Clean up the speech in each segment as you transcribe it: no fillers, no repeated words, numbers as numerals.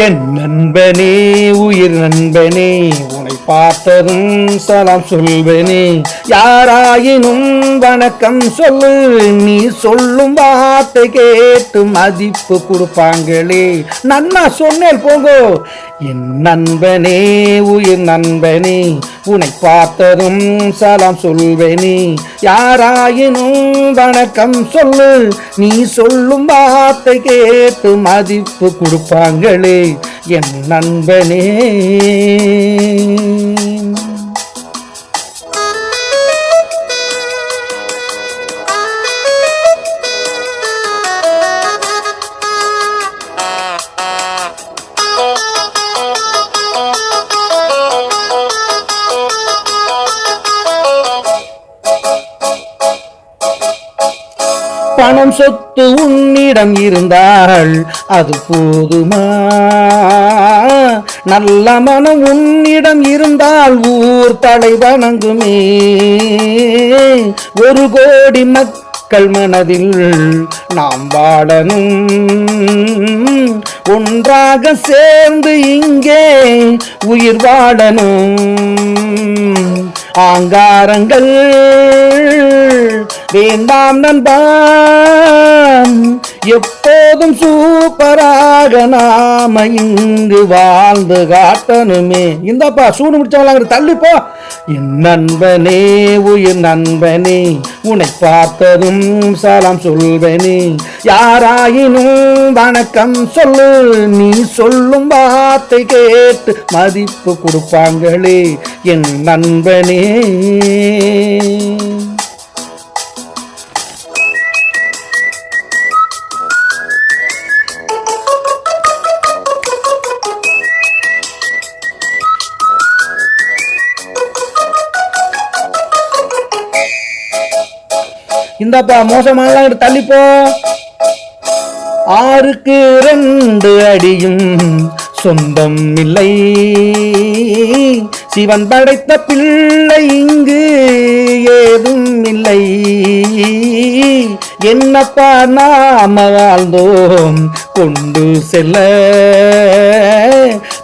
என் நண்பனே உயிர் நண்பனே உன்னை பார்த்ததும் சலாம் சொல்வேனே. யாராயினும் வணக்கம் சொல்லு, நீ சொல்லும் வார்த்தை கேட்டு மதிப்பு கொடுப்பாங்களே. நன்னா சொன்னேன் போங்கோ. என் நண்பனே உயிர் நண்பனே உன்னை பார்த்ததும் சலாம் சொல்வேனே. யாராயினும் வணக்கம் சொல்லு, நீ சொல்லும் வார்த்தை கேட்டு மதிப்பு கொடுப்பாங்களே என் நண்பனே. பணம் சொத்து உன்னிடம் இருந்தால் அது போதுமா? நல்ல மனம் உன்னிடம் இருந்தால் ஊர் தலை வணங்குமே. 1 கோடி மக்கள் மனதில் நாம் வாழணும், ஒன்றாக சேர்ந்து இங்கே உயிர் வாழணும். ஆங்காரங்கள் வேண்டாம் நண்பா, எப்போதும் சூப்பராக நாம இங்கு வாழ்ந்து காட்டணுமே. இந்தப்பா சூடு முடிச்சவங்களாங்கிற தள்ளிப்போ. என் நண்பனே உயிர் நண்பனே உன்னை பார்த்ததும் சலாம் சொல்வேனே. யாராயினும் வணக்கம் சொல்லு, நீ சொல்லும் வார்த்தை கேட்டு மதிப்பு கொடுப்பாங்களே என் நண்பனே. இந்தப்பா மோசமான தள்ளிப்போ. 6க்கு 2 அடியும் சொந்தம் இல்லை, சிவன் படைத்த பிள்ளை இங்கு ஏதும் இல்லை. என்னப்பா நாம வாழ்ந்தோம் கொண்டு செல்ல,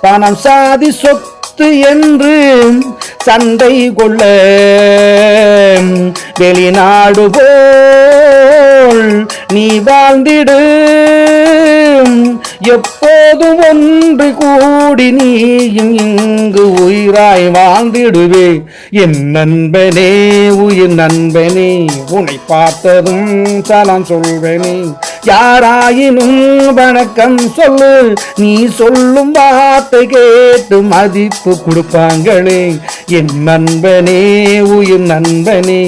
பணம் சாதி சொத்து என்று சண்டை கொள்ள, வெளிநாடு போல் நீ வாழ்ந்திடு, எப்போதும் ஒன்று கூடி நீயும் இங்கு உயிராய் வாழ்ந்திடுவே. என் நண்பனே உயிர் நண்பனே உன்னை பார்த்ததும் சலாம் சொல்வேனே. யாராயினும் வணக்கம் சொல்லு, நீ சொல்லும் வார்த்தை கேட்டு மதிப்பு கொடுப்பாங்களே என் நண்பனே உயிர் நண்பனே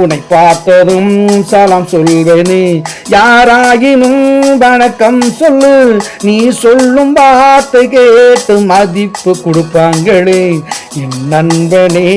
உன்னை பார்த்ததும் சலாம் சொல்வேனே. யாராயினும் வணக்கம் சொல்லு, நீ சொல்லும் வார்த்தை கேட்டு மதிப்பு கொடுப்பாங்களே என் நண்பனே.